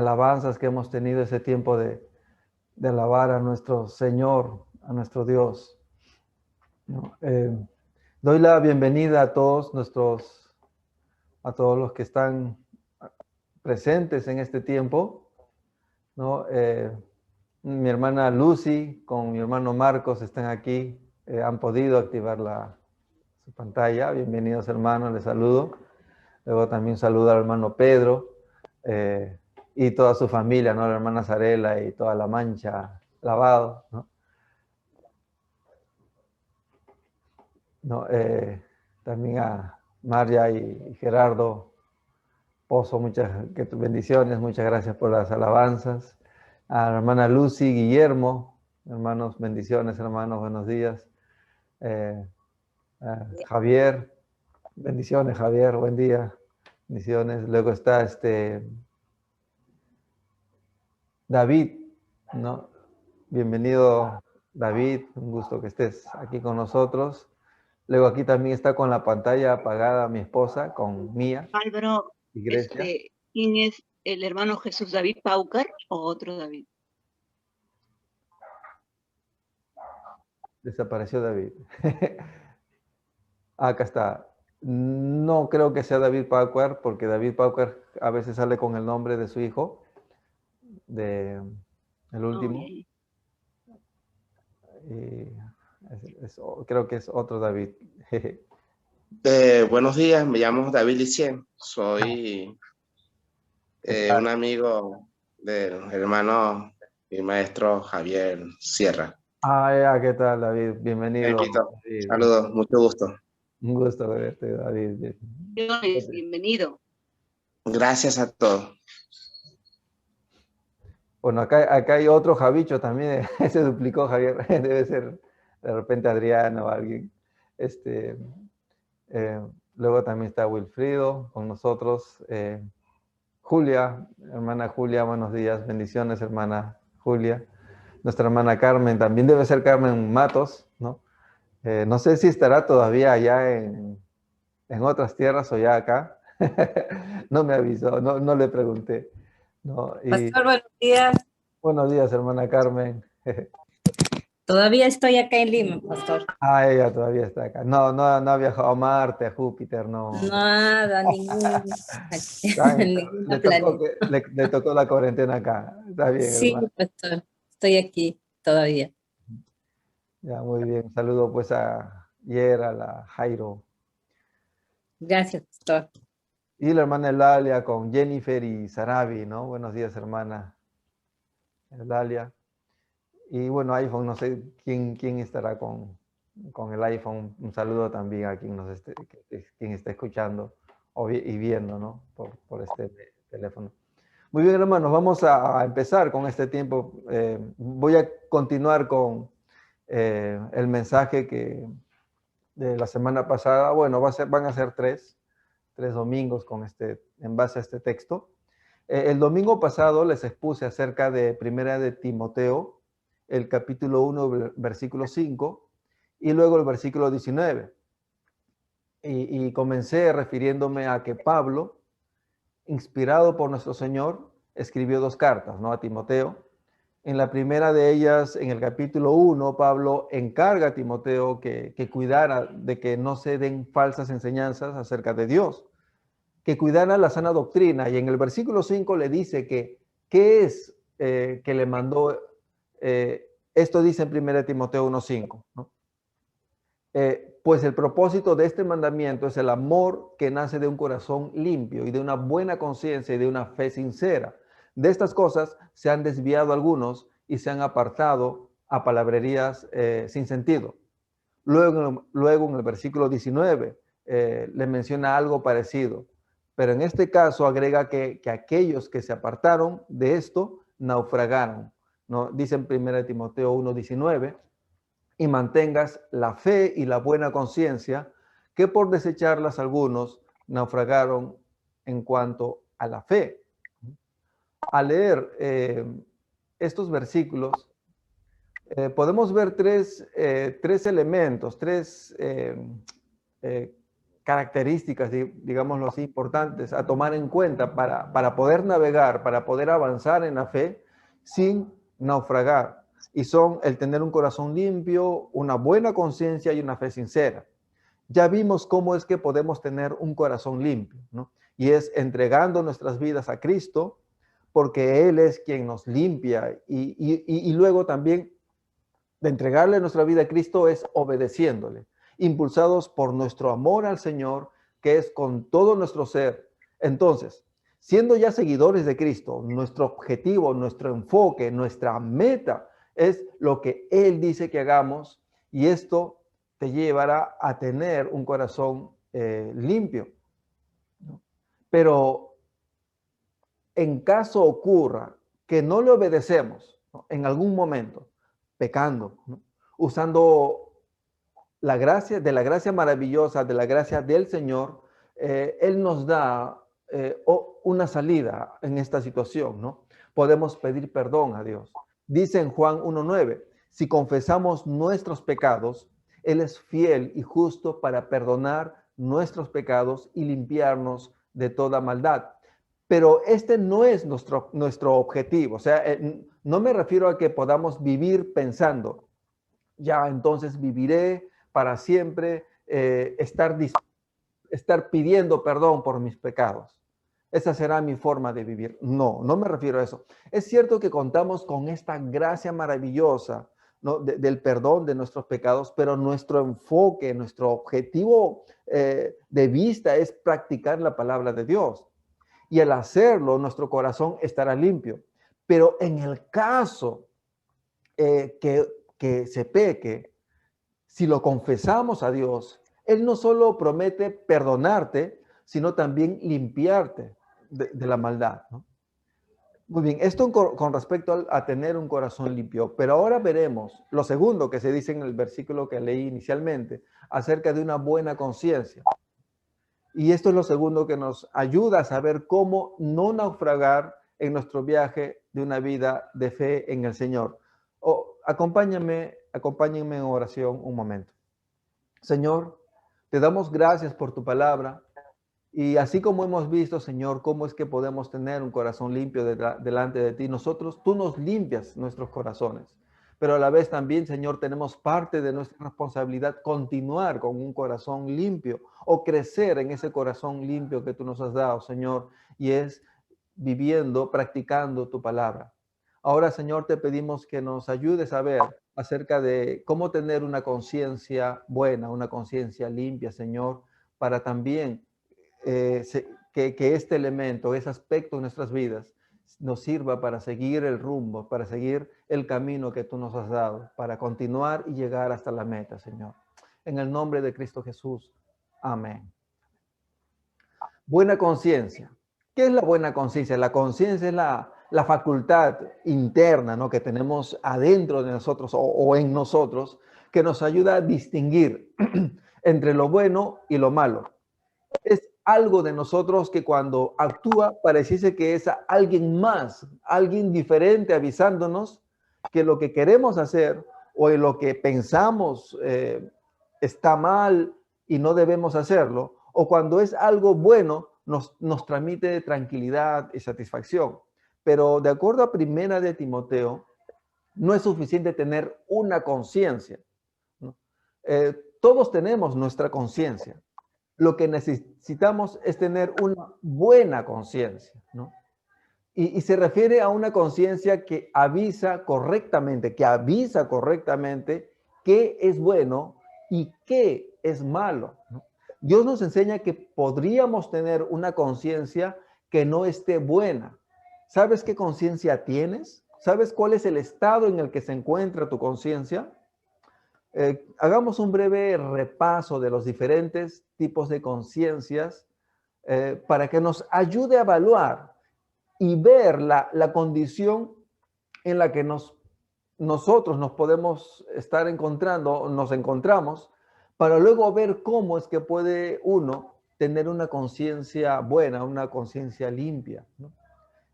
alabanzas que hemos tenido, ese tiempo de alabar a nuestro Señor, a nuestro Dios, ¿no? Doy la bienvenida a todos los que están presentes en este tiempo, ¿no? Mi hermana Lucy con mi hermano Marcos están aquí, han podido activar su pantalla. Bienvenidos, hermanos, les saludo. Luego también saludo al hermano Pedro y toda su familia, ¿no? La hermana Zarela y toda la Mancha Lavado, ¿no? También a María y Gerardo Pozo, muchas bendiciones, muchas gracias por las alabanzas. A la hermana Lucy, Guillermo, hermanos, bendiciones, hermanos, buenos días. Javier, bendiciones, Javier, buen día, bendiciones. Luego está David, ¿no? Bienvenido, David, un gusto que estés aquí con nosotros. Luego aquí también está con la pantalla apagada mi esposa, con Mía Álvaro, y Grecia. ¿quién es el hermano Jesús David Paucar o otro David? Desapareció David. Acá está. No creo que sea David Paucar, porque David Paucar a veces sale con el nombre de su hijo, el último. Okay. Y creo que es otro David. Buenos días, me llamo David Licien, soy un amigo del hermano y maestro Javier Sierra. Ya, ¿qué tal, David? Bienvenido. David. Saludos, mucho gusto. Un gusto de verte, David. Bienvenido. Gracias a todos. Bueno, acá hay otro Javicho también, se duplicó Javier, debe ser de repente Adriana o alguien. Luego también está Wilfrido con nosotros. Julia, hermana Julia, buenos días, bendiciones, hermana Julia. Nuestra hermana Carmen, también debe ser Carmen Matos, ¿no? No sé si estará todavía allá en otras tierras o ya acá. No me avisó, no le pregunté. ¿No? Pastor, buenos días. Buenos días, hermana Carmen. Todavía estoy acá en Lima, pastor. Ella todavía está acá. No ha viajado a Marte, a Júpiter, no. Nada, ninguna le tocó la cuarentena acá. Está bien, sí, hermano. pastor, estoy aquí todavía. Ya, muy bien. Saludo pues a Yera, a Jairo. Gracias, pastor. Y la hermana Eulalia con Jennifer y Sarabi, ¿no? Buenos días, hermana Eulalia. Y bueno, iPhone, no sé quién estará con el iPhone. Un saludo también a quien quien está escuchando y viendo, ¿no? Por este teléfono. Muy bien, hermanos, vamos a empezar con este tiempo. Voy a continuar con el mensaje de la semana pasada. Bueno, van a ser tres domingos en base a este texto. El domingo pasado les expuse acerca de Primera de Timoteo, el capítulo 1, versículo 5, y luego el versículo 19. Y comencé refiriéndome a que Pablo, inspirado por nuestro Señor, escribió dos cartas, ¿no? A Timoteo. En la primera de ellas, en el capítulo 1, Pablo encarga a Timoteo que cuidara de que no se den falsas enseñanzas acerca de Dios, que cuidara la sana doctrina. Y en el versículo 5 le dice que qué es que le mandó. Esto dice en 1 Timoteo 1:5, ¿no? Pues el propósito de este mandamiento es el amor que nace de un corazón limpio y de una buena conciencia y de una fe sincera. De estas cosas se han desviado algunos y se han apartado a palabrerías sin sentido. Luego en el versículo 19 le menciona algo parecido, pero en este caso agrega que aquellos que se apartaron de esto naufragaron, ¿no? Dice en 1 Timoteo 1:19, y mantengas la fe y la buena conciencia, que por desecharlas algunos naufragaron en cuanto a la fe. Al leer estos versículos, podemos ver tres elementos, tres características, digámoslo así, importantes a tomar en cuenta para poder navegar, para poder avanzar en la fe sin naufragar. Y son el tener un corazón limpio, una buena conciencia y una fe sincera. Ya vimos cómo es que podemos tener un corazón limpio, ¿no? Y es entregando nuestras vidas a Cristo, porque Él es quien nos limpia. Y luego también de entregarle nuestra vida a Cristo es obedeciéndole, impulsados por nuestro amor al Señor, que es con todo nuestro ser. Entonces, siendo ya seguidores de Cristo, nuestro objetivo, nuestro enfoque, nuestra meta es lo que Él dice que hagamos, y esto te llevará a tener un corazón limpio. Pero en caso ocurra que no le obedecemos, ¿no?, en algún momento, pecando, ¿no?, usando la gracia maravillosa, de la gracia del Señor, Él nos da una salida en esta situación, ¿no? Podemos pedir perdón a Dios. Dice en Juan 1:9, si confesamos nuestros pecados, Él es fiel y justo para perdonar nuestros pecados y limpiarnos de toda maldad. Pero este no es nuestro objetivo. O sea, no me refiero a que podamos vivir pensando, ya entonces viviré para siempre, estar pidiendo perdón por mis pecados. Esa será mi forma de vivir. No, no me refiero a eso. Es cierto que contamos con esta gracia maravillosa, ¿no?, del perdón de nuestros pecados, pero nuestro enfoque, nuestro objetivo de vista es practicar la palabra de Dios. Y al hacerlo, nuestro corazón estará limpio. Pero en el caso que se peque, si lo confesamos a Dios, Él no solo promete perdonarte, sino también limpiarte de la maldad, ¿no? Muy bien, esto con respecto a tener un corazón limpio. Pero ahora veremos lo segundo que se dice en el versículo que leí inicialmente, acerca de una buena conciencia. Y esto es lo segundo que nos ayuda a saber cómo no naufragar en nuestro viaje de una vida de fe en el Señor. Acompáñenme en oración un momento. Señor, te damos gracias por tu palabra. Y así como hemos visto, Señor, cómo es que podemos tener un corazón limpio delante de ti, tú nos limpias nuestros corazones. Pero a la vez también, Señor, tenemos parte de nuestra responsabilidad continuar con un corazón limpio o crecer en ese corazón limpio que tú nos has dado, Señor, y es viviendo, practicando tu palabra. Ahora, Señor, te pedimos que nos ayudes a ver acerca de cómo tener una conciencia buena, una conciencia limpia, Señor, para también que este elemento, ese aspecto de nuestras vidas nos sirva para seguir el rumbo, para seguir el camino que tú nos has dado, para continuar y llegar hasta la meta, Señor. En el nombre de Cristo Jesús. Amén. Buena conciencia. ¿Qué es la buena conciencia? La conciencia es la facultad interna, ¿no?, que tenemos adentro de nosotros o en nosotros, que nos ayuda a distinguir entre lo bueno y lo malo. Es algo de nosotros que cuando actúa pareciese que es alguien más, alguien diferente avisándonos que lo que queremos hacer o en lo que pensamos está mal y no debemos hacerlo, o cuando es algo bueno nos transmite tranquilidad y satisfacción. Pero de acuerdo a 1 de Timoteo, no es suficiente tener una conciencia, ¿no? Todos tenemos nuestra conciencia. Lo que necesitamos es tener una buena conciencia, ¿no? Y se refiere a una conciencia que avisa correctamente qué es bueno y qué es malo, ¿no? Dios nos enseña que podríamos tener una conciencia que no esté buena. ¿Sabes qué conciencia tienes? ¿Sabes cuál es el estado en el que se encuentra tu conciencia? Hagamos un breve repaso de los diferentes tipos de conciencias para que nos ayude a evaluar y ver la condición en la que nosotros nos podemos estar nos encontramos, para luego ver cómo es que puede uno tener una conciencia buena, una conciencia limpia, ¿no?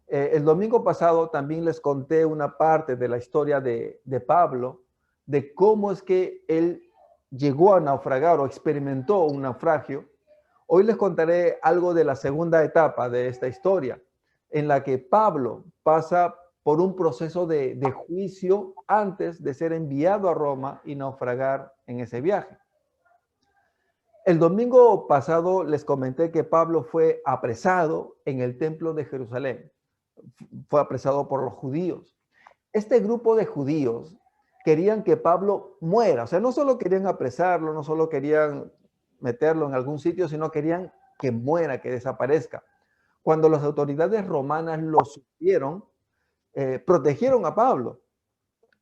El domingo pasado también les conté una parte de la historia de Pablo, de cómo es que él llegó a naufragar o experimentó un naufragio Hoy les contaré algo de la segunda etapa de esta historia, en la que Pablo pasa por un proceso de juicio antes de ser enviado a Roma y naufragar en ese viaje. El domingo pasado les comenté que Pablo fue apresado en el templo de Jerusalén. Fue apresado por los judíos. Este grupo de judíos querían que Pablo muera. O sea, no solo querían apresarlo, no solo querían meterlo en algún sitio, sino querían que muera, que desaparezca. Cuando las autoridades romanas lo supieron, protegieron a Pablo.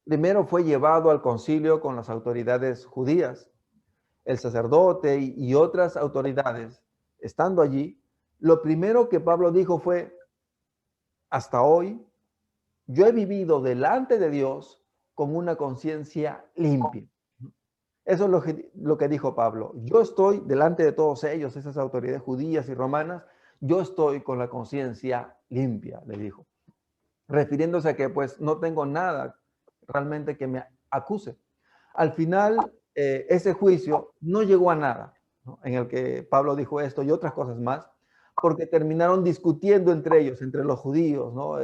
Primero fue llevado al concilio con las autoridades judías. El sacerdote y otras autoridades, estando allí, lo primero que Pablo dijo fue: hasta hoy yo he vivido delante de Dios con una conciencia limpia. Eso es lo que dijo Pablo. Yo estoy delante de todos ellos, esas autoridades judías y romanas, yo estoy con la conciencia limpia, le dijo. Refiriéndose a que pues no tengo nada realmente que me acuse. Al final, ese juicio no llegó a nada, ¿no? En el que Pablo dijo esto y otras cosas más, porque terminaron discutiendo entre ellos, entre los judíos, ¿no?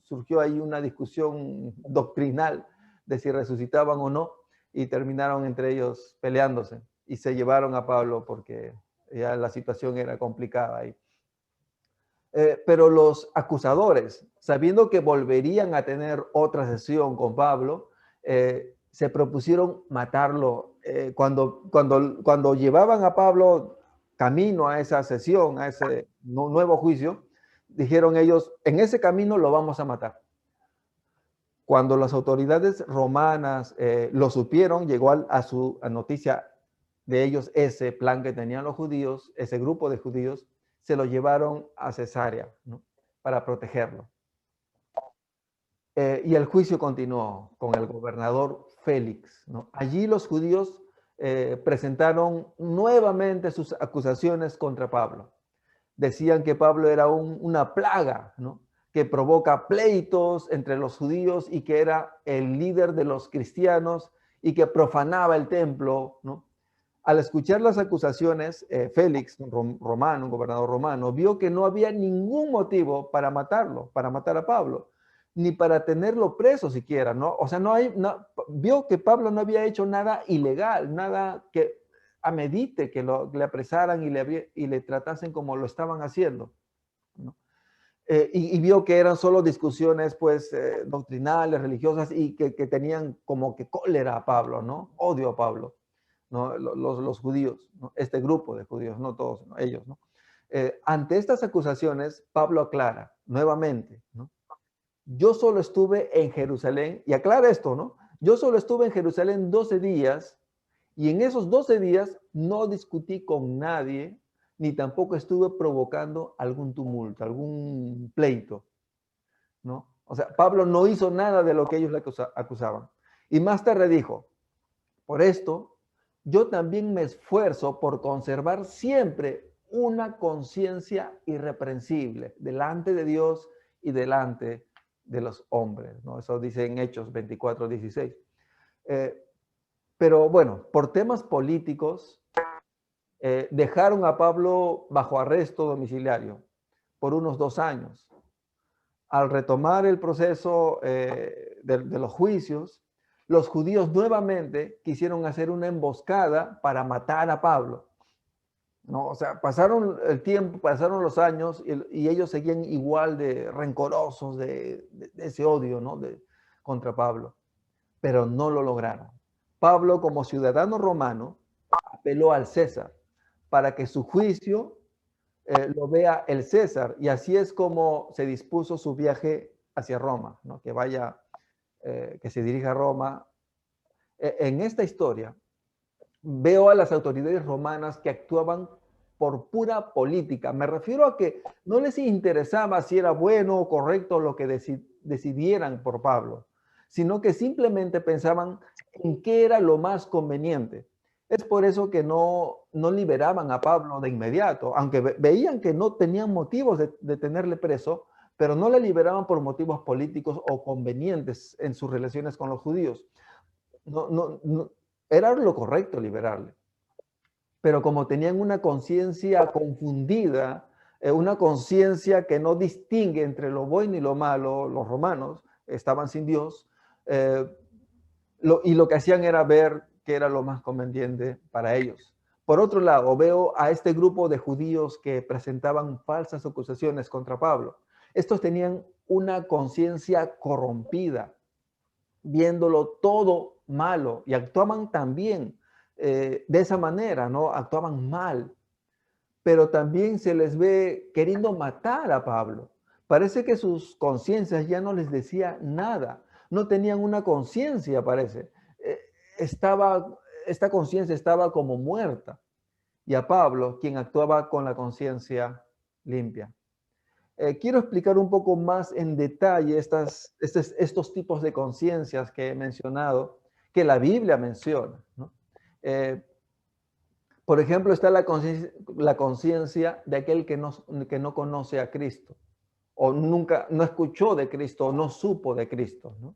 Surgió ahí una discusión doctrinal de si resucitaban o no, y terminaron entre ellos peleándose y se llevaron a Pablo porque ya la situación era complicada ahí. Pero los acusadores, sabiendo que volverían a tener otra sesión con Pablo, se propusieron matarlo. Cuando llevaban a Pablo camino a esa sesión, a ese nuevo juicio, dijeron ellos: en ese camino lo vamos a matar. Cuando las autoridades romanas lo supieron, llegó a noticia de ellos ese plan que tenían los judíos, ese grupo de judíos, se lo llevaron a Cesarea, ¿no? Para protegerlo. Y el juicio continuó con el gobernador Félix, ¿no? Allí los judíos presentaron nuevamente sus acusaciones contra Pablo. Decían que Pablo era una plaga, ¿no? Que provoca pleitos entre los judíos y que era el líder de los cristianos y que profanaba el templo, ¿no? Al escuchar las acusaciones, Félix, un gobernador romano, vio que no había ningún motivo para matarlo, para matar a Pablo, ni para tenerlo preso siquiera, ¿no? O sea, vio que Pablo no había hecho nada ilegal, nada que amerite que le apresaran y le tratasen como lo estaban haciendo, ¿no? Y vio que eran solo discusiones, pues, doctrinales, religiosas, y que tenían como que cólera a Pablo, ¿no? Odio a Pablo, ¿no? Los judíos, ¿no? Este grupo de judíos, no todos, ¿no? Ellos, ¿no? Ante estas acusaciones, Pablo aclara nuevamente, ¿no? Yo solo estuve en Jerusalén, y aclara esto, ¿no? Yo solo estuve en Jerusalén 12 días, y en esos 12 días no discutí con nadie, ni tampoco estuve provocando algún tumulto, algún pleito, ¿no? O sea, Pablo no hizo nada de lo que ellos le acusaban. Y más tarde dijo: por esto, yo también me esfuerzo por conservar siempre una conciencia irreprensible delante de Dios y delante de los hombres, ¿no? Eso dice en Hechos 24:16. Pero bueno, por temas políticos, dejaron a Pablo bajo arresto domiciliario por unos 2 años. Al retomar el proceso de los juicios, los judíos nuevamente quisieron hacer una emboscada para matar a Pablo, ¿no? O sea, pasaron el tiempo, pasaron los años y ellos seguían igual de rencorosos de ese odio, ¿no? Contra Pablo, pero no lo lograron. Pablo, como ciudadano romano, apeló al César para que su juicio lo vea el César, y así es como se dispuso su viaje hacia Roma, ¿no? Que se dirija a Roma. En esta historia veo a las autoridades romanas que actuaban por pura política. Me refiero a que no les interesaba si era bueno o correcto lo que decidieran por Pablo, sino que simplemente pensaban en qué era lo más conveniente. Es por eso que no liberaban a Pablo de inmediato, aunque veían que no tenían motivos de tenerle preso, pero no le liberaban por motivos políticos o convenientes en sus relaciones con los judíos. No, era lo correcto liberarle. pero como tenían una conciencia confundida, una conciencia que no distingue entre lo bueno y lo malo, los romanos estaban sin Dios, y lo que hacían era ver qué era lo más conveniente para ellos. Por otro lado, veo a este grupo de judíos que presentaban falsas acusaciones contra Pablo. Estos tenían una conciencia corrompida, viéndolo todo malo, y actuaban también de esa manera, ¿no? Actuaban mal, pero también se les ve queriendo matar a Pablo. Parece que sus conciencias ya no les decía nada, no tenían una conciencia, parece. Esta conciencia estaba como muerta, y a Pablo, quien actuaba con la conciencia limpia. Quiero explicar un poco más en detalle estos tipos de conciencias que he mencionado, que la Biblia menciona, ¿no? Por ejemplo, está la conciencia de aquel que no conoce a Cristo, o nunca, no escuchó de Cristo, o no supo de Cristo, ¿no?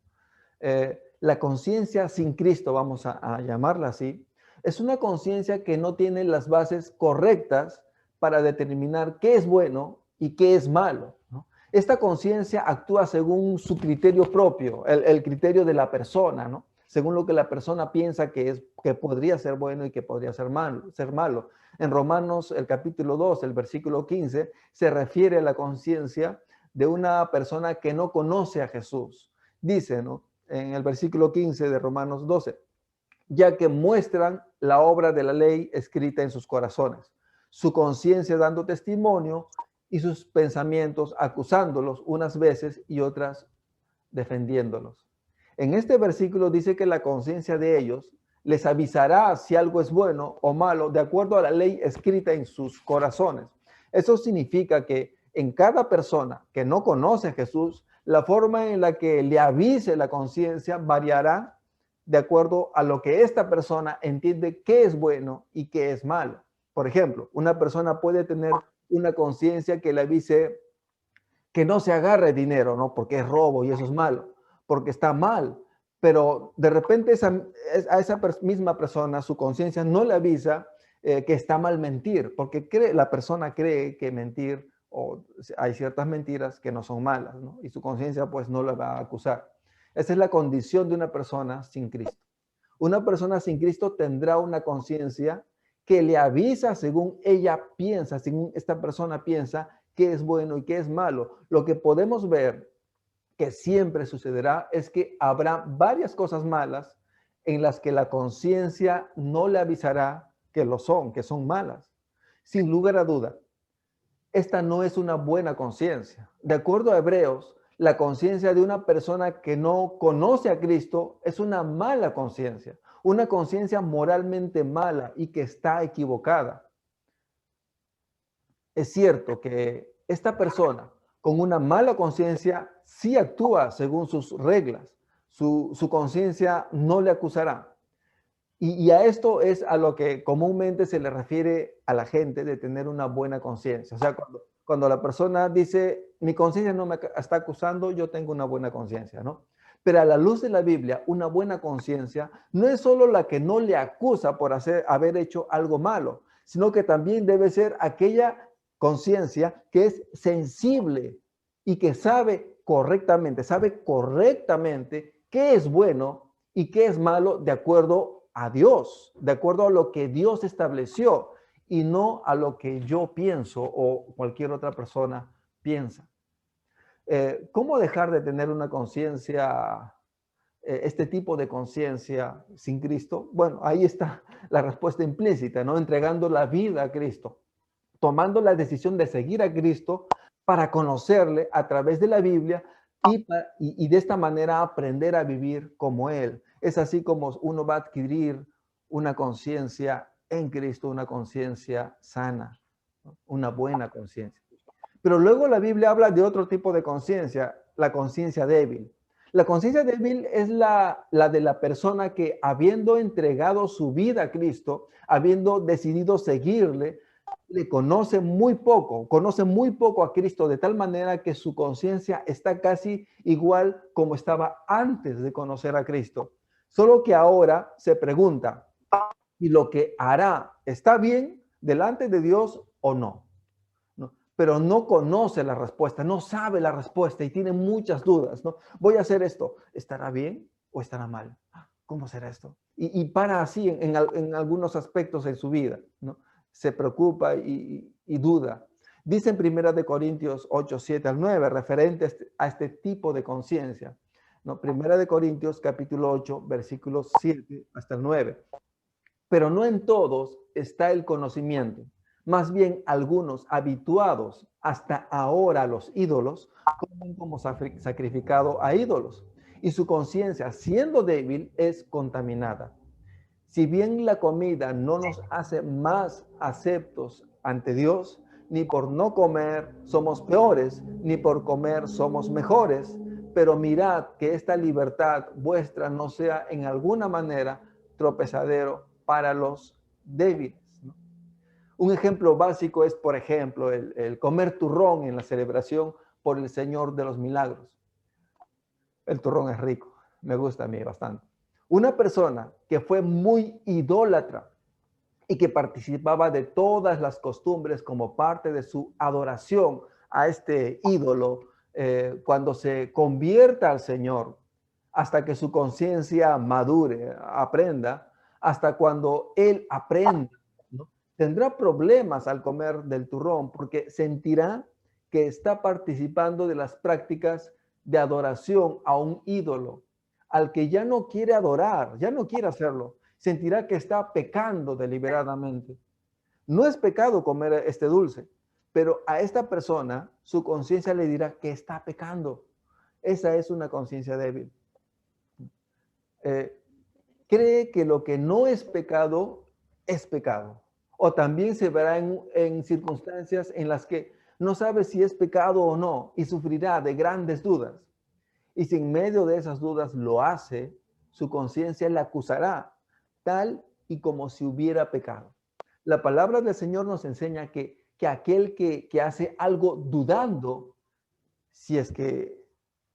La conciencia sin Cristo, vamos a llamarla así, es una conciencia que no tiene las bases correctas para determinar qué es bueno y qué es malo, ¿no? Esta conciencia actúa según su criterio propio, el criterio de la persona, ¿no? Según lo que la persona piensa que podría ser bueno y que podría ser malo. En Romanos, el capítulo 2, el versículo 15, se refiere a la conciencia de una persona que no conoce a Jesús. Dice, ¿no?, en el versículo 15 de Romanos 12, ya que muestran la obra de la ley escrita en sus corazones, su conciencia dando testimonio y sus pensamientos acusándolos unas veces y otras defendiéndolos. En este versículo dice que la conciencia de ellos les avisará si algo es bueno o malo de acuerdo a la ley escrita en sus corazones. Eso significa que en cada persona que no conoce a Jesús, la forma en la que le avise la conciencia variará de acuerdo a lo que esta persona entiende que es bueno y que es malo. Por ejemplo, una persona puede tener una conciencia que le avise que no se agarre dinero, ¿no?, porque es robo y eso es malo, porque está mal. Pero de repente a esa misma persona su conciencia no le avisa que está mal mentir, porque la persona cree que mentir, o hay ciertas mentiras que no son malas, ¿no? Y su conciencia pues no la va a acusar. Esa es la condición de una persona sin Cristo. Una persona sin Cristo tendrá una conciencia que le avisa según ella piensa, según esta persona piensa qué es bueno y qué es malo. Lo que podemos ver que siempre sucederá es que habrá varias cosas malas en las que la conciencia no le avisará que son malas. Sin lugar a duda, esta no es una buena conciencia. De acuerdo a Hebreos, la conciencia de una persona que no conoce a Cristo es una mala conciencia, una conciencia moralmente mala y que está equivocada. Es cierto que esta persona con una mala conciencia sí actúa según sus reglas. Su conciencia no le acusará. Y a esto es a lo que comúnmente se le refiere a la gente de tener una buena conciencia. O sea, cuando la persona dice, mi conciencia no me está acusando, yo tengo una buena conciencia, ¿no? Pero a la luz de la Biblia, una buena conciencia no es solo la que no le acusa por haber hecho algo malo, sino que también debe ser aquella conciencia que es sensible y que sabe correctamente qué es bueno y qué es malo de acuerdo a Dios, de acuerdo a lo que Dios estableció y no a lo que yo pienso o cualquier otra persona piensa. ¿Cómo dejar de tener una conciencia, este tipo de conciencia sin Cristo? Bueno, ahí está la respuesta implícita, ¿no? Entregando la vida a Cristo, tomando la decisión de seguir a Cristo para conocerle a través de la Biblia y de esta manera aprender a vivir como Él. Es así como uno va a adquirir una conciencia en Cristo, una conciencia sana, ¿no?, una buena conciencia. Pero luego la Biblia habla de otro tipo de conciencia, la conciencia débil. La conciencia débil es la de la persona que, habiendo entregado su vida a Cristo, habiendo decidido seguirle, le conoce muy poco a Cristo, de tal manera que su conciencia está casi igual como estaba antes de conocer a Cristo. Solo que ahora se pregunta, y lo que hará está bien delante de Dios o no, ¿no? Pero no conoce la respuesta, no sabe la respuesta y tiene muchas dudas, ¿no? Voy a hacer esto, ¿estará bien o estará mal? ¿Cómo será esto? Y para así en algunos aspectos en su vida, ¿no? Se preocupa y duda. Dice en 1 Corintios 8, 7 al 9, referente a este tipo de conciencia, ¿no? 1 Corintios capítulo 8, versículos 7 hasta el 9. Pero no en todos está el conocimiento. Más bien algunos habituados hasta ahora a los ídolos, comen como sacrificado a ídolos, y su conciencia, siendo débil, es contaminada. Si bien la comida no nos hace más aceptos ante Dios, ni por no comer somos peores, ni por comer somos mejores, pero mirad que esta libertad vuestra no sea en alguna manera tropezadero para los débiles, ¿no? Un ejemplo básico es, por ejemplo, el comer turrón en la celebración por el Señor de los Milagros. El turrón es rico, me gusta a mí bastante. Una persona que fue muy idólatra y que participaba de todas las costumbres como parte de su adoración a este ídolo, cuando se convierta al Señor, hasta que su conciencia madure, aprenda, hasta cuando él aprenda, ¿no? Tendrá problemas al comer del turrón porque sentirá que está participando de las prácticas de adoración a un ídolo al que ya no quiere adorar, ya no quiere hacerlo. Sentirá que está pecando deliberadamente. No es pecado comer este dulce, pero a esta persona su conciencia le dirá que está pecando. Esa es una conciencia débil. Cree que lo que no es pecado es pecado. O también se verá en circunstancias en las que no sabe si es pecado o no y sufrirá de grandes dudas. Y si en medio de esas dudas lo hace, su conciencia le acusará, tal y como si hubiera pecado. La palabra del Señor nos enseña que aquel que hace algo dudando, si es que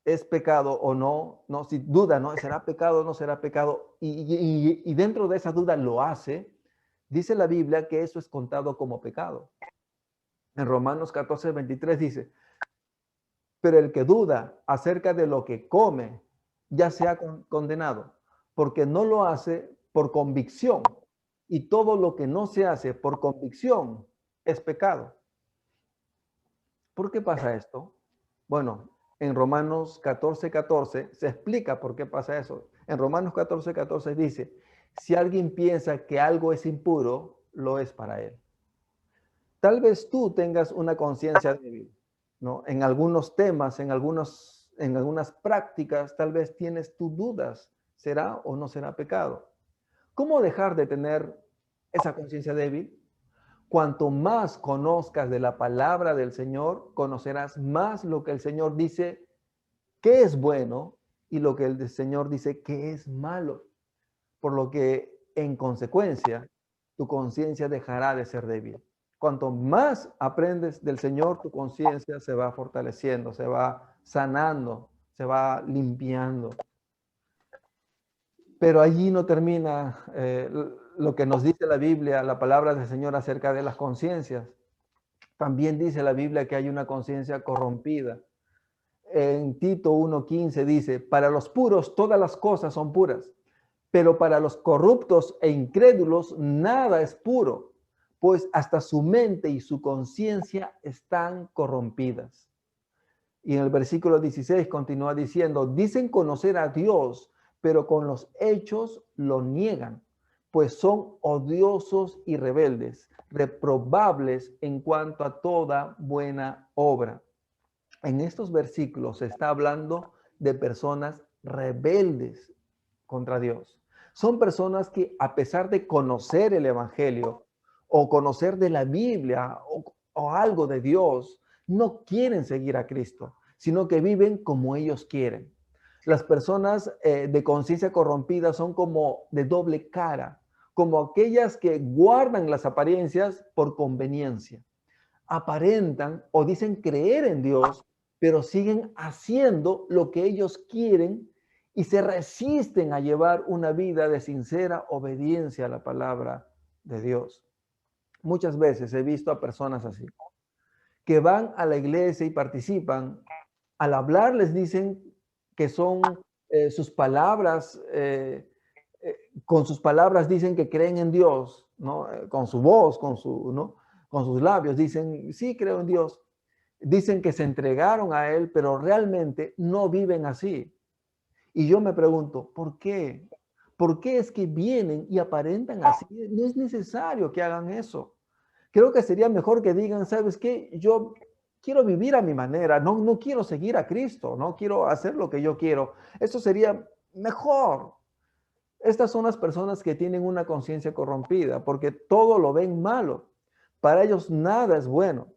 es pecado o no, no, si duda, ¿no? ¿Será pecado o no será pecado? Y dentro de esa duda lo hace, dice la Biblia que eso es contado como pecado. En Romanos 14, 23 dice, pero el que duda acerca de lo que come, ya sea condenado, porque no lo hace por convicción. Y todo lo que no se hace por convicción es pecado. ¿Por qué pasa esto? Bueno, en Romanos 14, 14 se explica por qué pasa eso. En Romanos 14, 14 dice, si alguien piensa que algo es impuro, lo es para él. Tal vez tú tengas una conciencia débil, ¿no? En algunos temas, en algunas prácticas, tal vez tienes tus dudas. ¿Será o no será pecado? ¿Cómo dejar de tener esa conciencia débil? Cuanto más conozcas de la palabra del Señor, conocerás más lo que el Señor dice que es bueno y lo que el Señor dice que es malo. Por lo que, en consecuencia, tu conciencia dejará de ser débil. Cuanto más aprendes del Señor, tu conciencia se va fortaleciendo, se va sanando, se va limpiando. Pero allí no termina lo que nos dice la Biblia, la palabra del Señor acerca de las conciencias. También dice la Biblia que hay una conciencia corrompida. En Tito 1:15 dice, para los puros todas las cosas son puras, pero para los corruptos e incrédulos nada es puro, pues hasta su mente y su conciencia están corrompidas. Y en el versículo 16 continúa diciendo, dicen conocer a Dios, pero con los hechos lo niegan, pues son odiosos y rebeldes, reprobables en cuanto a toda buena obra. En estos versículos se está hablando de personas rebeldes contra Dios. Son personas que, a pesar de conocer el Evangelio o conocer de la Biblia o algo de Dios, no quieren seguir a Cristo, sino que viven como ellos quieren. Las personas de conciencia corrompida son como de doble cara, como aquellas que guardan las apariencias por conveniencia. Aparentan o dicen creer en Dios, pero siguen haciendo lo que ellos quieren y se resisten a llevar una vida de sincera obediencia a la palabra de Dios. Muchas veces he visto a personas así, que van a la iglesia y participan. Al hablar les dicen que son sus palabras, con sus palabras dicen que creen en Dios, ¿no? Con su voz, ¿no? Con sus labios dicen, sí, creo en Dios. Dicen que se entregaron a Él, pero realmente no viven así. Y yo me pregunto, ¿por qué? ¿Por qué es que vienen y aparentan así? No es necesario que hagan eso. Creo que sería mejor que digan, ¿sabes qué? Yo quiero vivir a mi manera, no quiero seguir a Cristo, no quiero hacer lo que yo quiero. Eso sería mejor. Estas son las personas que tienen una conciencia corrompida porque todo lo ven malo. Para ellos nada es bueno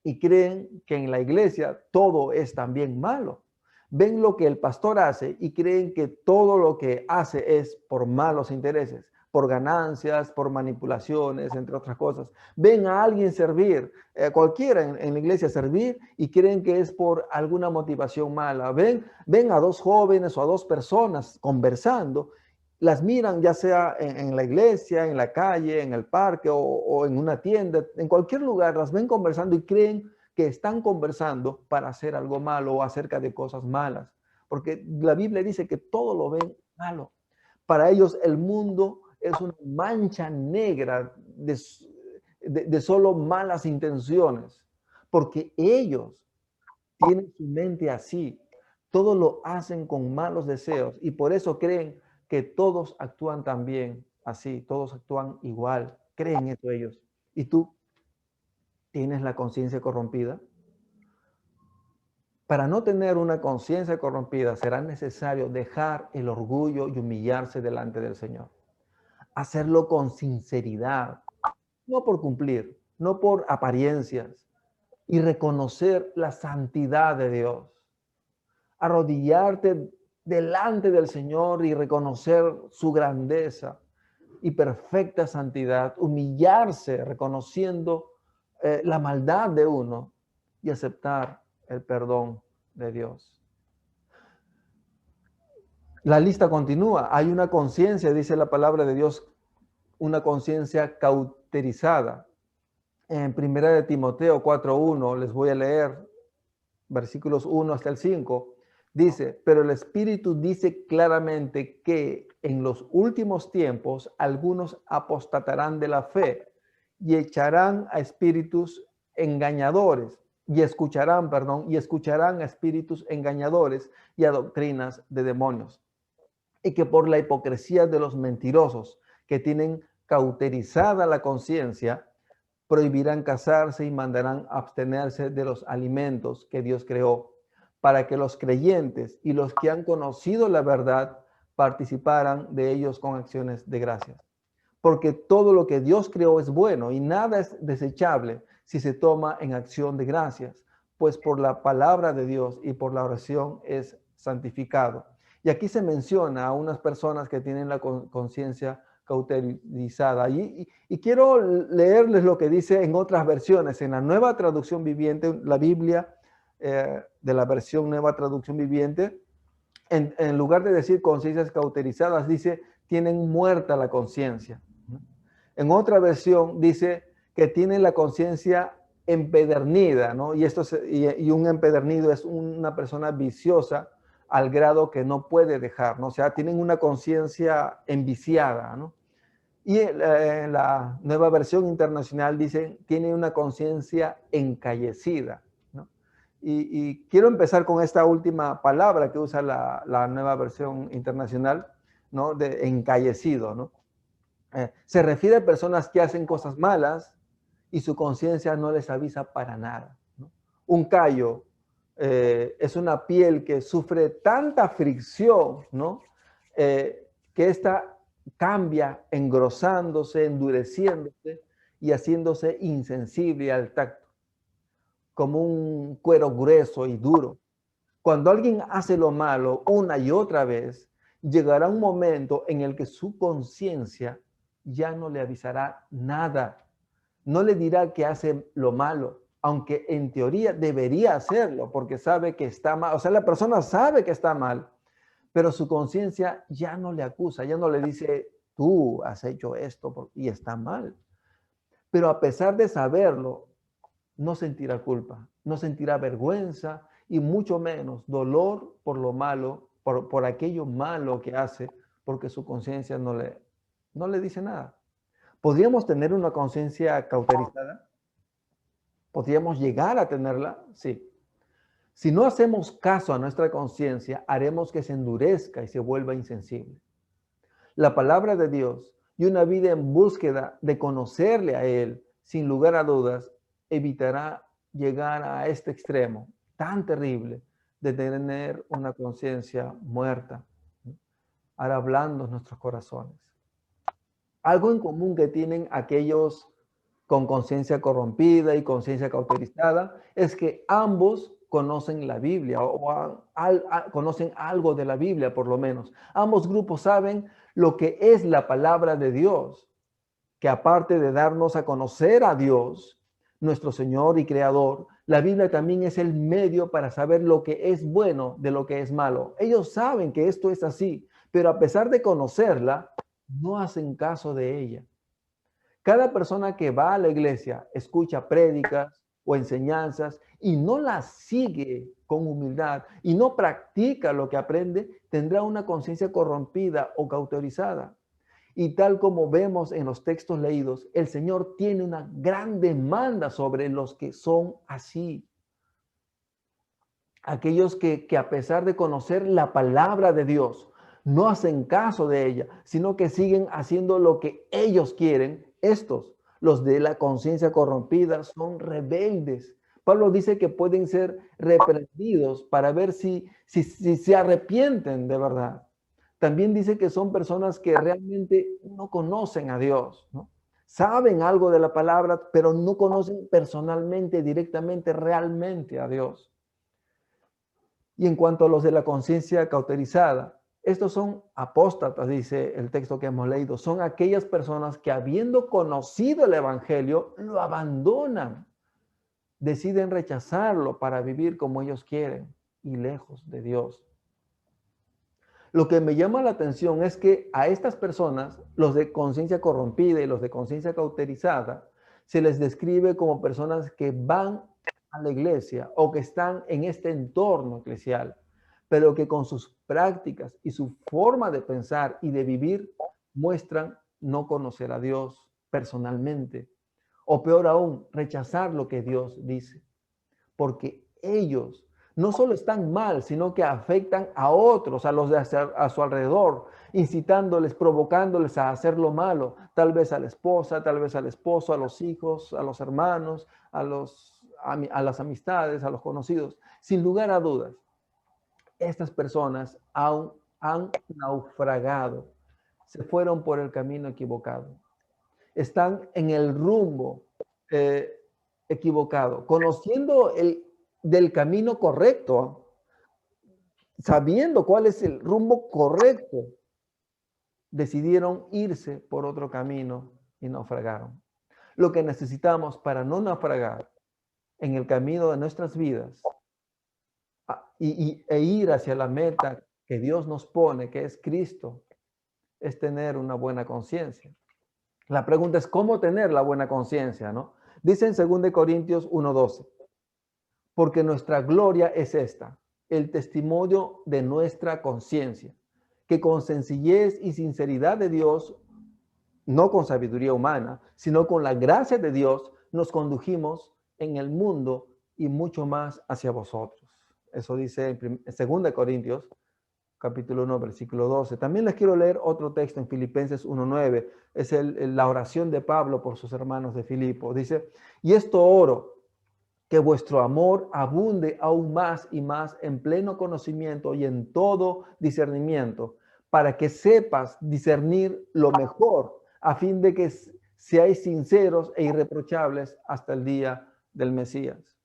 y creen que en la iglesia todo es también malo. Ven lo que el pastor hace y creen que todo lo que hace es por malos intereses, por ganancias, por manipulaciones, entre otras cosas. Ven a alguien servir, cualquiera en la iglesia servir y creen que es por alguna motivación mala. Ven a dos jóvenes o a dos personas conversando, las miran ya sea en la iglesia, en la calle, en el parque o en una tienda, en cualquier lugar, las ven conversando y creen que están conversando para hacer algo malo o acerca de cosas malas. Porque la Biblia dice que todo lo ven malo. Para ellos el mundo es una mancha negra de solo malas intenciones. Porque ellos tienen su mente así. Todo lo hacen con malos deseos y por eso creen que todos actúan también así, todos actúan igual, creen eso ellos. ¿Y tú tienes la conciencia corrompida? Para no tener una conciencia corrompida será necesario dejar el orgullo y humillarse delante del Señor. Hacerlo con sinceridad, no por cumplir, no por apariencias, y reconocer la santidad de Dios. Arrodillarte delante del Señor y reconocer su grandeza y perfecta santidad, humillarse reconociendo la maldad de uno y aceptar el perdón de Dios. La lista continúa. Hay una conciencia, dice la palabra de Dios, una conciencia cauterizada. En 1 de Timoteo 4:1, les voy a leer versículos 1 hasta el 5. Dice, pero el Espíritu dice claramente que en los últimos tiempos algunos apostatarán de la fe y echarán a espíritus engañadores y escucharán a espíritus engañadores y a doctrinas de demonios. Y que por la hipocresía de los mentirosos que tienen cauterizada la conciencia, prohibirán casarse y mandarán abstenerse de los alimentos que Dios creó, para que los creyentes y los que han conocido la verdad participaran de ellos con acciones de gracias. Porque todo lo que Dios creó es bueno y nada es desechable si se toma en acción de gracias, pues por la palabra de Dios y por la oración es santificado. Y aquí se menciona a unas personas que tienen la conciencia cauterizada. Y quiero leerles lo que dice en otras versiones. En la Nueva Traducción Viviente, la Biblia de la versión Nueva Traducción Viviente, en lugar de decir conciencias cauterizadas, dice, tienen muerta la conciencia. En otra versión dice que tienen la conciencia empedernida, ¿no? Y un empedernido es una persona viciosa al grado que no puede dejar, ¿no? O sea, tienen una conciencia enviciada, ¿no? Y la Nueva Versión Internacional dice, tiene una conciencia encallecida, ¿no? Y quiero empezar con esta última palabra que usa la Nueva Versión Internacional, ¿no? De encallecido, ¿no? Se refiere a personas que hacen cosas malas y su conciencia no les avisa para nada, ¿no? Un callo es una piel que sufre tanta fricción, ¿no? Que esta cambia engrosándose, endureciéndose y haciéndose insensible al tacto, como un cuero grueso y duro. Cuando alguien hace lo malo una y otra vez, llegará un momento en el que su conciencia ya no le avisará nada. No le dirá que hace lo malo, aunque en teoría debería hacerlo porque sabe que está mal. O sea, la persona sabe que está mal, pero su conciencia ya no le acusa, ya no le dice, tú has hecho esto y está mal. Pero a pesar de saberlo, no sentirá culpa, no sentirá vergüenza y mucho menos dolor por lo malo, por aquello malo que hace, porque su conciencia no le dice nada. ¿Podríamos tener una conciencia cauterizada? ¿Podríamos llegar a tenerla? Sí. Si no hacemos caso a nuestra conciencia, haremos que se endurezca y se vuelva insensible. La palabra de Dios y una vida en búsqueda de conocerle a Él, sin lugar a dudas, evitará llegar a este extremo tan terrible de tener una conciencia muerta, ahora hablando en nuestros corazones. Algo en común que tienen aquellos con conciencia corrompida y conciencia cauterizada es que ambos conocen la Biblia o conocen algo de la Biblia por lo menos. Ambos grupos saben lo que es la palabra de Dios, que aparte de darnos a conocer a Dios, nuestro Señor y Creador, la Biblia también es el medio para saber lo que es bueno de lo que es malo. Ellos saben que esto es así, pero a pesar de conocerla, no hacen caso de ella. Cada persona que va a la iglesia, escucha prédicas o enseñanzas y no las sigue con humildad y no practica lo que aprende, tendrá una conciencia corrompida o cauterizada. Y tal como vemos en los textos leídos, el Señor tiene una gran demanda sobre los que son así. Aquellos que a pesar de conocer la palabra de Dios, no hacen caso de ella, sino que siguen haciendo lo que ellos quieren. Estos, los de la conciencia corrompida, son rebeldes. Pablo dice que pueden ser reprendidos para ver si se arrepienten de verdad. También dice que son personas que realmente no conocen a Dios, ¿no? Saben algo de la palabra, pero no conocen personalmente, directamente, realmente a Dios. Y en cuanto a los de la conciencia cauterizada, estos son apóstatas, dice el texto que hemos leído. Son aquellas personas que habiendo conocido el evangelio, lo abandonan. Deciden rechazarlo para vivir como ellos quieren y lejos de Dios. Lo que me llama la atención es que a estas personas, los de conciencia corrompida y los de conciencia cauterizada, se les describe como personas que van a la iglesia o que están en este entorno eclesial, pero que con sus prácticas y su forma de pensar y de vivir muestran no conocer a Dios personalmente, o peor aún, rechazar lo que Dios dice, porque ellos no solo están mal, sino que afectan a otros, a los de a su alrededor, incitándoles, provocándoles a hacer lo malo, tal vez a la esposa, tal vez al esposo, a los hijos, a los hermanos, a las amistades, a los conocidos. Sin lugar a dudas, estas personas han naufragado, se fueron por el camino equivocado, están en el rumbo equivocado, conociendo del camino correcto, sabiendo cuál es el rumbo correcto, decidieron irse por otro camino y naufragaron. Lo que necesitamos para no naufragar en el camino de nuestras vidas e ir hacia la meta que Dios nos pone, que es Cristo, es tener una buena conciencia. La pregunta es cómo tener la buena conciencia, ¿no? Dice en 2 Corintios 1:12, porque nuestra gloria es esta, el testimonio de nuestra conciencia, que con sencillez y sinceridad de Dios, no con sabiduría humana, sino con la gracia de Dios, nos condujimos en el mundo y mucho más hacia vosotros. Eso dice en 2 Corintios, capítulo 1, versículo 12. También les quiero leer otro texto en Filipenses 1:9. Es la oración de Pablo por sus hermanos de Filipo. Dice, y esto oro, que vuestro amor abunde aún más y más en pleno conocimiento y en todo discernimiento, para que sepas discernir lo mejor, a fin de que seáis sinceros e irreprochables hasta el día del Mesías.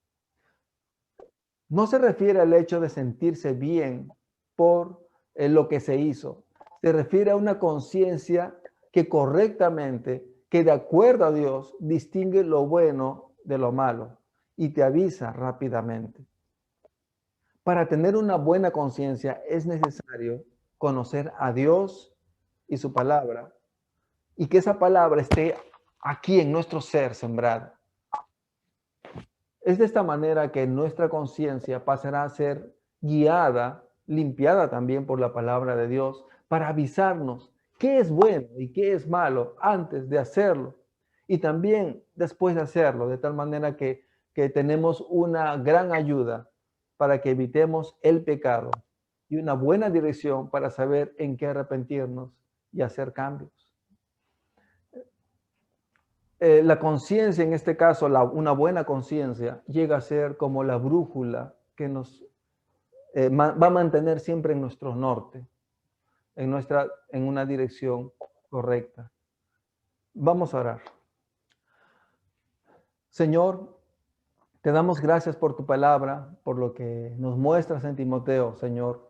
No se refiere al hecho de sentirse bien por lo que se hizo. Se refiere a una conciencia que correctamente, que de acuerdo a Dios, distingue lo bueno de lo malo y te avisa rápidamente. Para tener una buena conciencia es necesario conocer a Dios y su palabra, y que esa palabra esté aquí en nuestro ser sembrada. Es de esta manera que nuestra conciencia pasará a ser guiada, limpiada también por la palabra de Dios, para avisarnos qué es bueno y qué es malo antes de hacerlo, y también después de hacerlo, de tal manera que tenemos una gran ayuda para que evitemos el pecado y una buena dirección para saber en qué arrepentirnos y hacer cambios. La conciencia, en este caso, una buena conciencia, llega a ser como la brújula que nos va a mantener siempre en nuestro norte, en una dirección correcta. Vamos a orar. Señor, te damos gracias por tu palabra, por lo que nos muestras en Timoteo, Señor,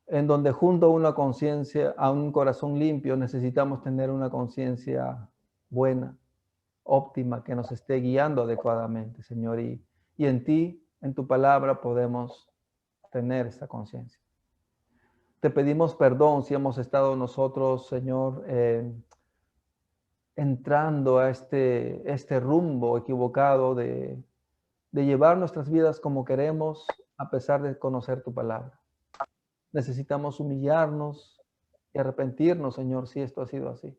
en donde junto a una conciencia, a un corazón limpio, necesitamos tener una conciencia buena, óptima, que nos esté guiando adecuadamente, Señor. Y en ti, en tu palabra, podemos tener esta conciencia. Te pedimos perdón si hemos estado nosotros, Señor, entrando a este rumbo equivocado de llevar nuestras vidas como queremos, a pesar de conocer tu palabra. Necesitamos humillarnos y arrepentirnos, Señor, si esto ha sido así.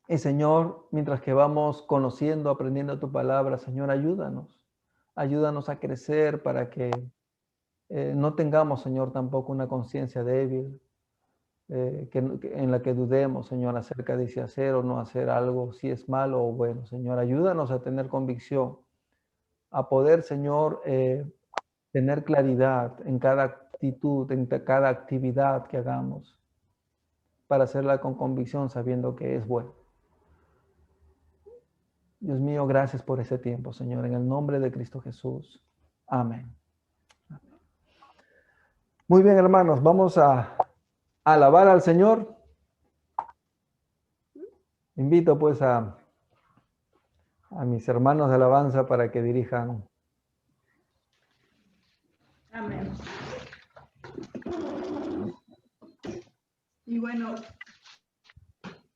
Y Señor, mientras que vamos conociendo, aprendiendo tu palabra, Señor, ayúdanos. Ayúdanos a crecer para que no tengamos, Señor, tampoco una conciencia débil, en la que dudemos, Señor, acerca de si hacer o no hacer algo, si es malo o bueno. Señor, ayúdanos a tener convicción, a poder, Señor, tener claridad en cada actitud, en cada actividad que hagamos, para hacerla con convicción, sabiendo que es bueno. Dios mío, gracias por ese tiempo, Señor, en el nombre de Cristo Jesús. Amén. Muy bien, hermanos, vamos a alabar al Señor. Invito pues a mis hermanos de alabanza para que dirijan. Amén. Y bueno,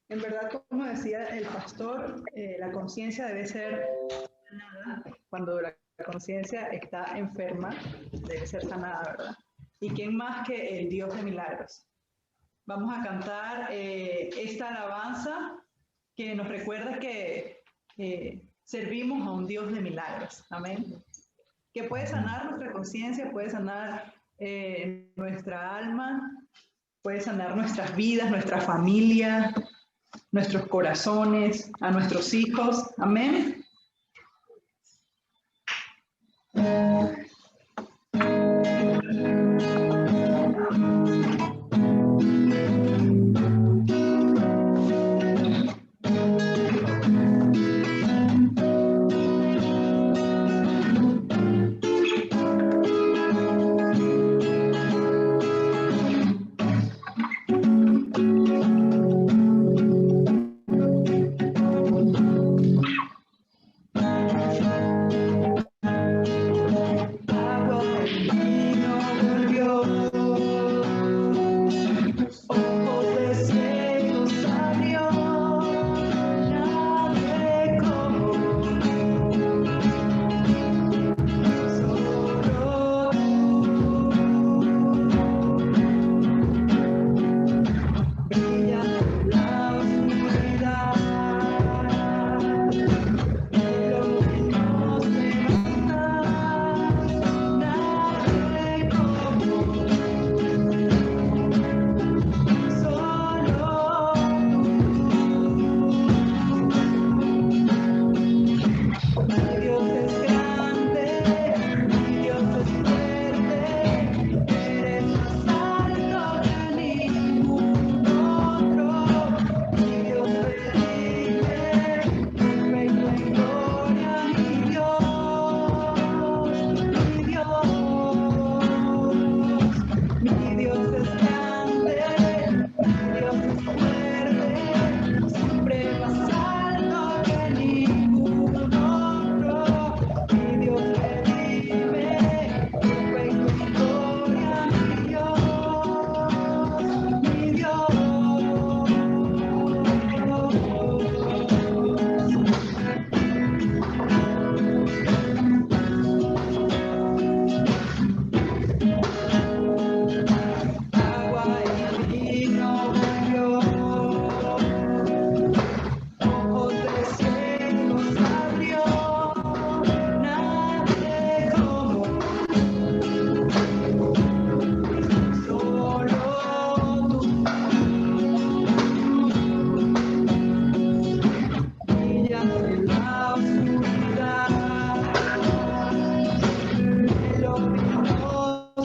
en verdad, como decía el pastor, la conciencia debe ser sanada. Cuando la conciencia está enferma, debe ser sanada, ¿verdad? ¿Y quién más que el Dios de milagros? Vamos a cantar esta alabanza que nos recuerda que servimos a un Dios de milagros. Amén. Que puede sanar nuestra conciencia, puede sanar nuestra alma, puede sanar nuestras vidas, nuestra familia, nuestros corazones, a nuestros hijos. Amén.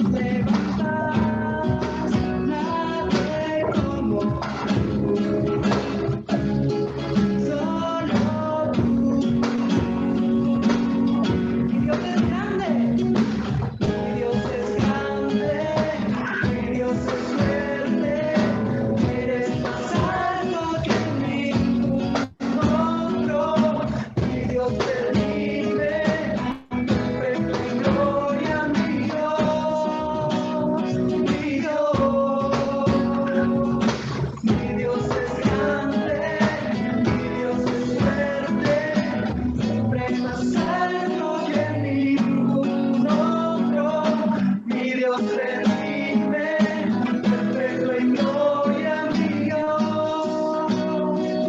levantas, nadie como solo tú. Mi Dios es grande, mi Dios es grande, mi Dios es fuerte, eres más alto que ningún otro, mi Dios te vive, perfecto en gloria, mi Dios, mi Dios es grande, mi Dios es fuerte, siempre más alto que ningún otro, mi Dios redime, perfecto en gloria, mi Dios,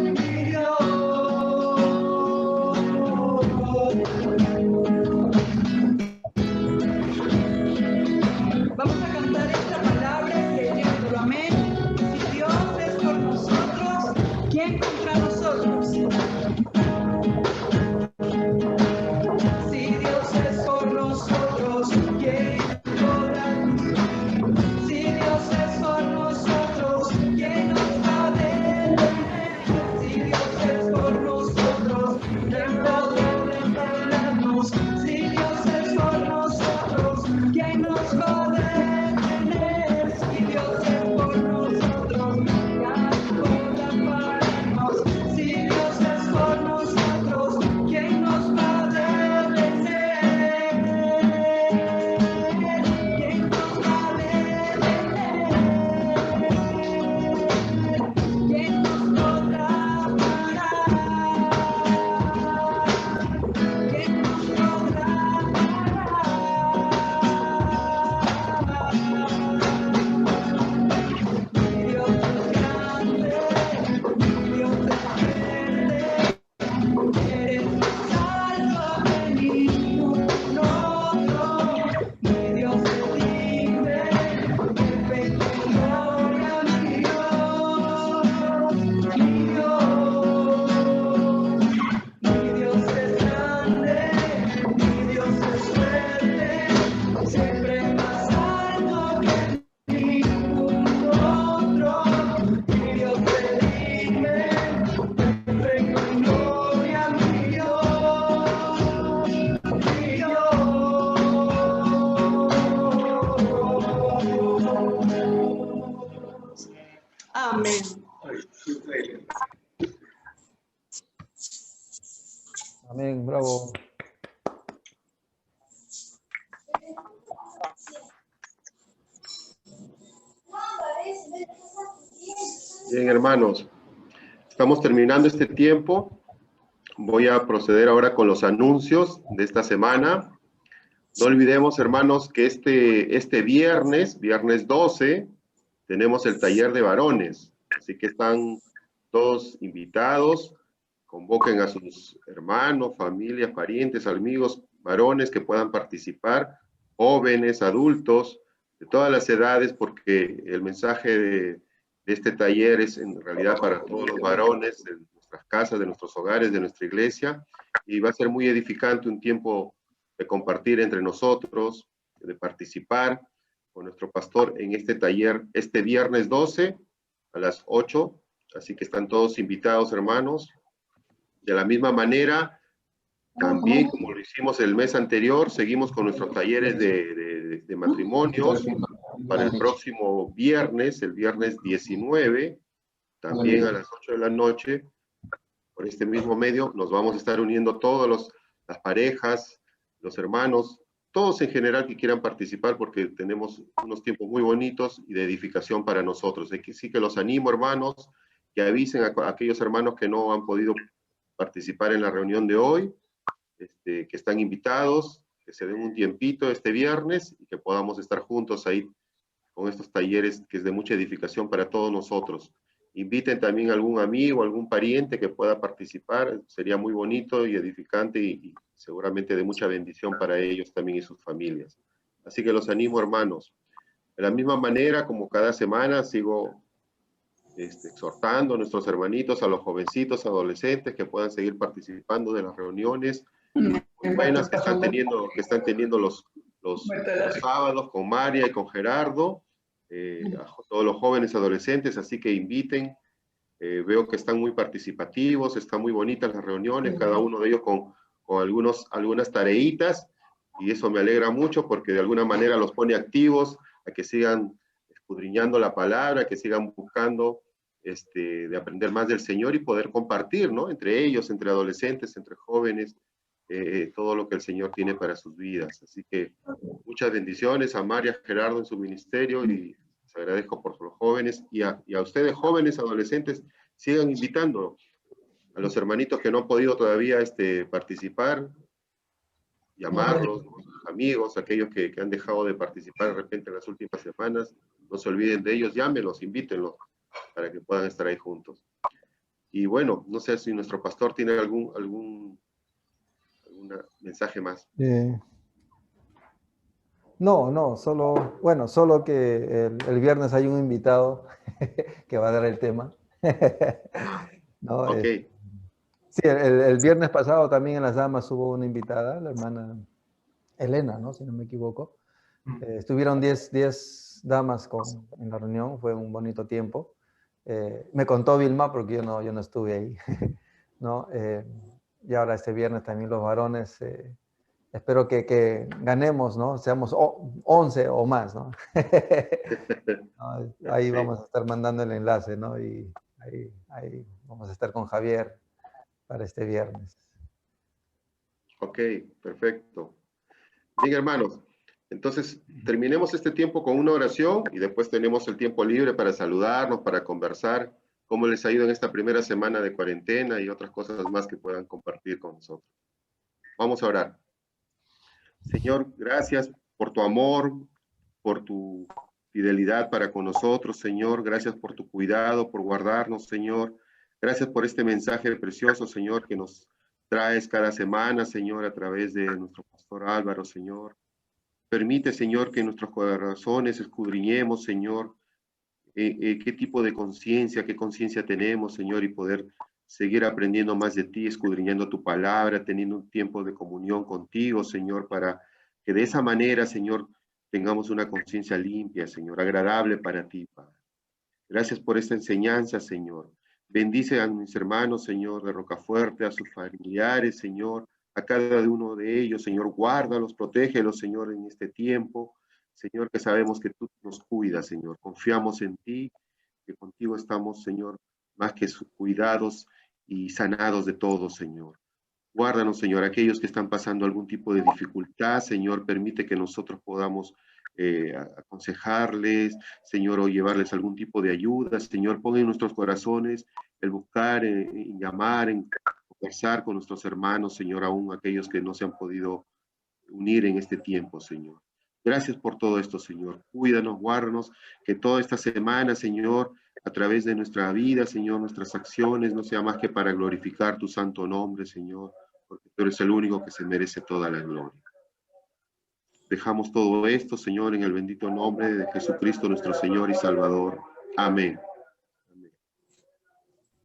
mi Dios. Vamos a cantar esta palabra creyéndolo, amén. Si Dios es por nosotros, ¿quién contra nosotros? Si Dios es por nosotros, ¿quién podrá? Si Dios es por nosotros, ¿quién nos va a detener? Si Dios es por nosotros, ¿quién podrá detenernos? Si Dios es por nosotros, ¿quién nos va a detener? Si Dios es por nosotros, ¿quién podrá pararnos? Si Dios es por nosotros, ¿quién nos va a detener? ¿Quién nos va a detener? ¿Quién nos podrá parar? ¿Quién nos podrá parar? Mi Dios es grande, mi Dios es fuerte, eres más alto que ningún otro, mi Dios es libre, perfecto en gloria, mi Dios, mi Dios es grande, mi Dios es fuerte, siempre más alto que ningún otro, mi Dios redime, perfecto en gloria, mi Dios, mi Dios. Amén. Amén, bravo. Bien, hermanos, estamos terminando este tiempo. Voy a proceder ahora con los anuncios de esta semana. No olvidemos, hermanos, que este viernes 12, tenemos el taller de varones. Así que están todos invitados. Convoquen a sus hermanos, familias, parientes, amigos, varones que puedan participar, jóvenes, adultos, de todas las edades, porque el mensaje de este taller es en realidad para todos los varones de nuestras casas, de nuestros hogares, de nuestra iglesia, y va a ser muy edificante un tiempo de compartir entre nosotros, de participar con nuestro pastor en este taller este viernes 12 a las 8, así que están todos invitados, hermanos. De la misma manera, también como lo hicimos el mes anterior, seguimos con nuestros talleres de matrimonios para el próximo viernes, el viernes 19, también a las 8 de la noche, por este mismo medio, nos vamos a estar uniendo todas las parejas, los hermanos, todos en general que quieran participar, porque tenemos unos tiempos muy bonitos y de edificación para nosotros. Así que los animo, hermanos, que avisen a aquellos hermanos que no han podido participar en la reunión de hoy, que están invitados, que se den un tiempito este viernes y que podamos estar juntos ahí con estos talleres que es de mucha edificación para todos nosotros. Inviten también a algún amigo, algún pariente que pueda participar, sería muy bonito y edificante y seguramente de mucha bendición para ellos también y sus familias. Así que los animo, hermanos. De la misma manera, como cada semana, sigo exhortando a nuestros hermanitos, a los jovencitos, adolescentes, que puedan seguir participando de las reuniones muy buenas que están teniendo los los sábados con María y con Gerardo, a todos los jóvenes adolescentes, así que inviten. Veo que están muy participativos, están muy bonitas las reuniones, cada uno de ellos con algunas tareitas, y eso me alegra mucho porque de alguna manera los pone activos a que sigan escudriñando la palabra, que sigan buscando de aprender más del Señor y poder compartir, ¿no? Entre ellos, entre adolescentes, entre jóvenes, todo lo que el Señor tiene para sus vidas. Así que muchas bendiciones a María, Gerardo en su ministerio, y les agradezco por los jóvenes, y a ustedes jóvenes, adolescentes, sigan invitando a los hermanitos que no han podido todavía participar, llamarlos, amigos, aquellos que han dejado de participar de repente en las últimas semanas, no se olviden de ellos, llámenlos, invítenlos, para que puedan estar ahí juntos. Y bueno, no sé si nuestro pastor tiene algún mensaje más. No, solo que el viernes hay un invitado que va a dar el tema. ¿No? Ok. Sí, el viernes pasado también en las damas hubo una invitada, la hermana Elena, ¿no? Si no me equivoco. Estuvieron 10 damas en la reunión, fue un bonito tiempo. Me contó Vilma porque yo no estuve ahí, ¿no? Y ahora este viernes también los varones, espero que ganemos, ¿no? Seamos 11 o más, ¿no? ¿No? Ahí vamos a estar mandando el enlace, ¿no? Y ahí vamos a estar con Javier para este viernes. Ok, perfecto. Bien, hermanos, entonces terminemos este tiempo con una oración y después tenemos el tiempo libre para saludarnos, para conversar cómo les ha ido en esta primera semana de cuarentena y otras cosas más que puedan compartir con nosotros. Vamos a orar. Señor, gracias por tu amor, por tu fidelidad para con nosotros, Señor. Gracias por tu cuidado, por guardarnos, Señor. Gracias por este mensaje precioso, Señor, que nos traes cada semana, Señor, a través de nuestro pastor Álvaro, Señor. Permite, Señor, que nuestros corazones escudriñemos, Señor, qué tipo de conciencia, qué conciencia tenemos, Señor, y poder seguir aprendiendo más de ti, escudriñando tu palabra, teniendo un tiempo de comunión contigo, Señor, para que de esa manera, Señor, tengamos una conciencia limpia, Señor, agradable para ti, Padre. Gracias por esta enseñanza, Señor. Bendice a mis hermanos, Señor, de Rocafuerte, a sus familiares, Señor, a cada uno de ellos, Señor. Guárdalos, protégelos, Señor, en este tiempo. Señor, que sabemos que tú nos cuidas, Señor. Confiamos en ti, que contigo estamos, Señor, más que cuidados y sanados de todo, Señor. Guárdanos, Señor, aquellos que están pasando algún tipo de dificultad, Señor, permite que nosotros podamos aconsejarles, Señor, o llevarles algún tipo de ayuda. Señor, pon en nuestros corazones el buscar, en llamar, en conversar con nuestros hermanos, Señor, aún aquellos que no se han podido unir en este tiempo, Señor. Gracias por todo esto, Señor. Cuídanos, guárdanos, que toda esta semana, Señor, a través de nuestra vida, Señor, nuestras acciones, no sea más que para glorificar tu santo nombre, Señor, porque tú eres el único que se merece toda la gloria. Dejamos todo esto, Señor, en el bendito nombre de Jesucristo, nuestro Señor y Salvador. Amén.